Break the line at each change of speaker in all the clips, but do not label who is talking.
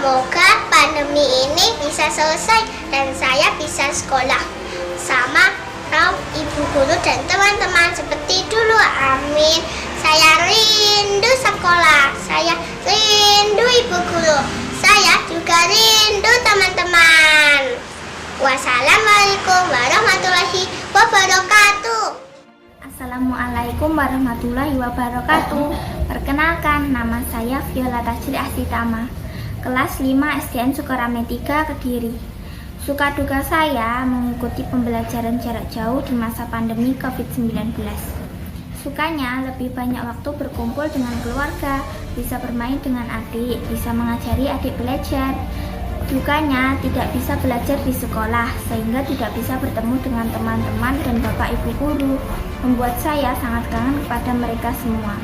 Semoga pandemi ini bisa selesai dan saya bisa sekolah sama ibu guru dan teman-teman seperti dulu. Amin. Saya rindu sekolah, saya rindu ibu guru, saya juga rindu teman-teman. Wassalamualaikum warahmatullahi wabarakatuh.
Assalamualaikum warahmatullahi wabarakatuh. Perkenalkan, nama saya Viola Tajri Astitama, kelas 5 SDN Sukarame 3, Kediri. Suka duka saya mengikuti pembelajaran jarak jauh di masa pandemi COVID-19. Sukanya lebih banyak waktu berkumpul dengan keluarga, bisa bermain dengan adik, bisa mengajari adik belajar. Dukanya tidak bisa belajar di sekolah, sehingga tidak bisa bertemu dengan teman-teman dan bapak ibu guru, membuat saya sangat kangen kepada mereka semua.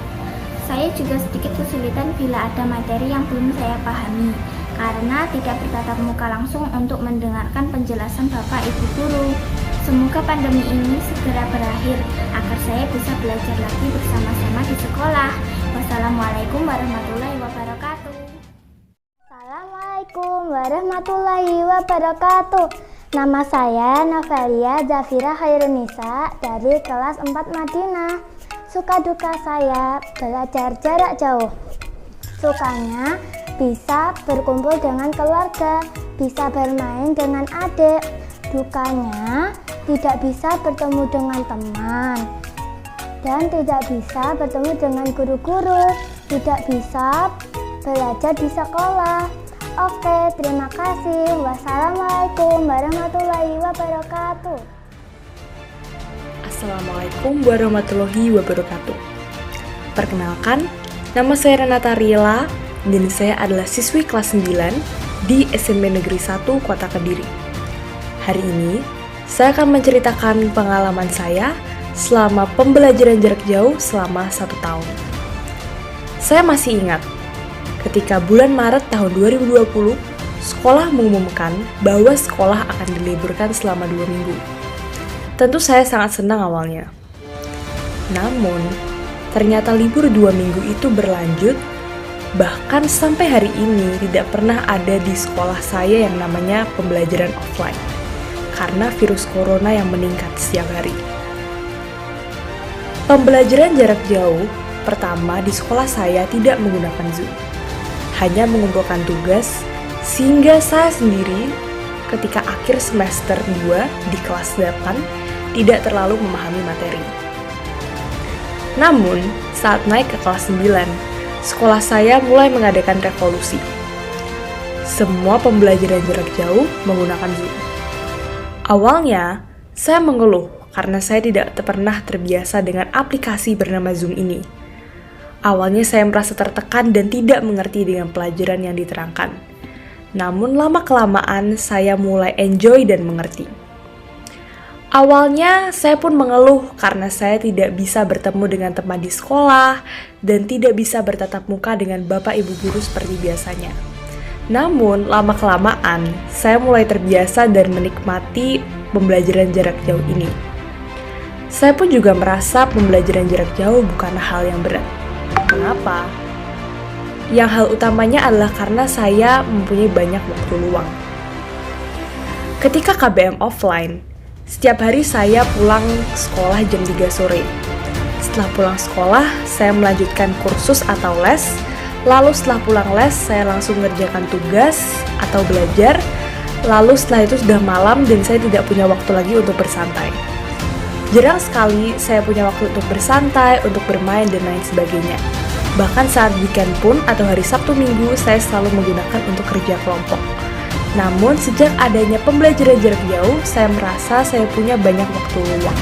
Saya juga sedikit kesulitan bila ada materi yang belum saya pahami, karena tidak bertatap muka langsung untuk mendengarkan penjelasan bapak ibu guru. Semoga pandemi ini segera berakhir, agar saya bisa belajar lagi bersama-sama di sekolah. Wassalamualaikum warahmatullahi wabarakatuh.
Assalamualaikum warahmatullahi wabarakatuh. Nama saya Novelia Zafira Khairunisa dari kelas 4 Madinah. Suka duka saya belajar jarak jauh. Sukanya bisa berkumpul dengan keluarga, bisa bermain dengan adik. Dukanya tidak bisa bertemu dengan teman dan tidak bisa bertemu dengan guru-guru, tidak bisa belajar di sekolah. Oke, terima kasih. Wassalamualaikum warahmatullahi wabarakatuh.
Assalamualaikum warahmatullahi wabarakatuh. Perkenalkan, nama saya Renata Riela dan saya adalah siswi kelas 9 di SMP Negeri 1 Kota Kediri. Hari ini, saya akan menceritakan pengalaman saya selama pembelajaran jarak jauh selama 1 tahun. Saya masih ingat, ketika bulan Maret tahun 2020, sekolah mengumumkan bahwa sekolah akan diliburkan selama 2 minggu. Tentu saya sangat senang awalnya. Namun, ternyata libur 2 minggu itu berlanjut, bahkan sampai hari ini tidak pernah ada di sekolah saya yang namanya pembelajaran offline, karena virus corona yang meningkat setiap hari. Pembelajaran jarak jauh pertama di sekolah saya tidak menggunakan Zoom, hanya mengumpulkan tugas, sehingga saya sendiri ketika akhir semester 2 di kelas 8 tidak terlalu memahami materi. Namun, saat naik ke kelas 9, sekolah saya mulai mengadakan revolusi. Semua pembelajaran jarak jauh menggunakan Zoom. Awalnya, saya mengeluh karena saya tidak pernah terbiasa dengan aplikasi bernama Zoom ini. Awalnya saya merasa tertekan dan tidak mengerti dengan pelajaran yang diterangkan. Namun lama-kelamaan saya mulai enjoy dan mengerti. Awalnya saya pun mengeluh karena saya tidak bisa bertemu dengan teman di sekolah dan tidak bisa bertatap muka dengan bapak ibu guru seperti biasanya. Namun lama-kelamaan saya mulai terbiasa dan menikmati pembelajaran jarak jauh ini. Saya pun juga merasa pembelajaran jarak jauh bukanlah hal yang berat. Kenapa? Yang hal utamanya adalah karena saya mempunyai banyak waktu luang. Ketika KBM offline, setiap hari saya pulang sekolah jam 3 sore. Setelah pulang sekolah, saya melanjutkan kursus atau les. Lalu setelah pulang les, saya langsung mengerjakan tugas atau belajar. Lalu setelah itu sudah malam dan saya tidak punya waktu lagi untuk bersantai. Jarang sekali saya punya waktu untuk bersantai, untuk bermain, dan lain sebagainya. Bahkan saat weekend pun atau hari Sabtu Minggu, saya selalu menggunakan untuk kerja kelompok. Namun, sejak adanya pembelajaran jarak jauh, saya merasa saya punya banyak waktu luang.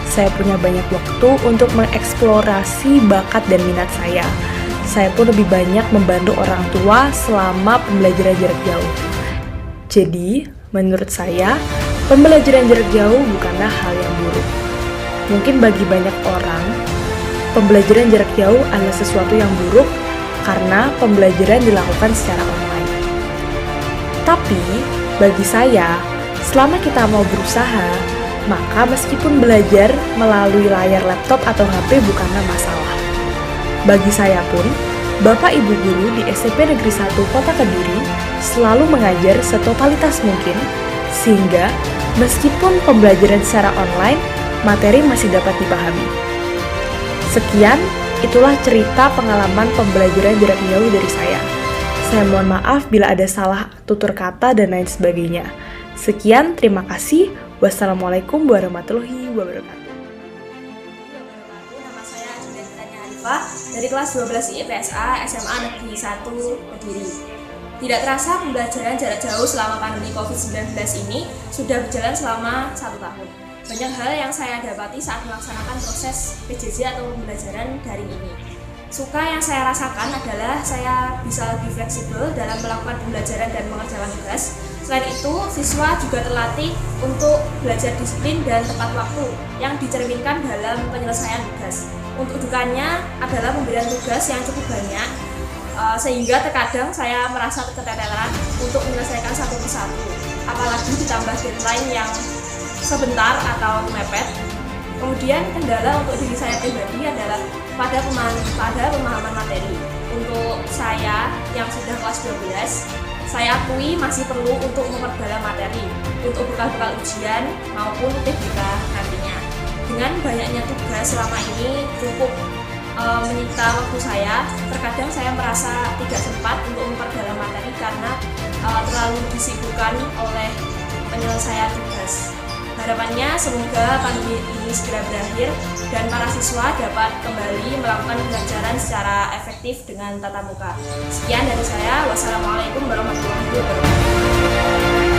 Saya punya banyak waktu untuk mengeksplorasi bakat dan minat saya. Saya pun lebih banyak membantu orang tua selama pembelajaran jarak jauh. Jadi, menurut saya, pembelajaran jarak jauh bukanlah hal yang buruk. Mungkin bagi banyak orang, pembelajaran jarak jauh adalah sesuatu yang buruk karena pembelajaran dilakukan secara online. Tapi, bagi saya, selama kita mau berusaha, maka meskipun belajar melalui layar laptop atau HP bukanlah masalah. Bagi saya pun, Bapak Ibu Guru di SMP Negeri 1 Kota Kediri selalu mengajar setotalitas mungkin, sehingga meskipun pembelajaran secara online, materi masih dapat dipahami. Sekian, itulah cerita pengalaman pembelajaran jarak jauh dari saya. Saya mohon maaf bila ada salah tutur kata dan lain sebagainya. Sekian, terima kasih. Wassalamualaikum warahmatullahi wabarakatuh.
Nama saya Juliana Arifah dari kelas 12 IPSA SMA Negeri 1 Kediri. Tidak terasa pembelajaran jarak jauh selama pandemi COVID-19 ini sudah berjalan selama 1 tahun. Banyak hal yang saya dapati saat melaksanakan proses PJJ atau pembelajaran daring ini. Suka yang saya rasakan adalah saya bisa lebih fleksibel dalam melakukan pembelajaran dan mengerjakan tugas. Selain itu, siswa juga terlatih untuk belajar disiplin dan tepat waktu yang dicerminkan dalam penyelesaian tugas. Untuk dukanya adalah pemberian tugas yang cukup banyak, sehingga terkadang saya merasa keteteran untuk menyelesaikan satu persatu. Apalagi ditambah deadline yang sebentar atau mepet. Kemudian kendala untuk diri saya pribadi adalah pada pemahaman materi. Untuk saya yang sudah kelas 12, saya akui masih perlu untuk memperdalam materi untuk bekal-bekal ujian maupun UTBK nantinya. Dengan banyaknya tugas selama ini cukup menyita waktu saya. Terkadang saya merasa tidak sempat untuk memperdalam materi karena terlalu disibukkan oleh penyelesaian tugas. Harapannya semoga pandemi ini segera berakhir dan para siswa dapat kembali melakukan pembelajaran secara efektif dengan tatap muka. Sekian dari saya. Wassalamualaikum warahmatullahi wabarakatuh.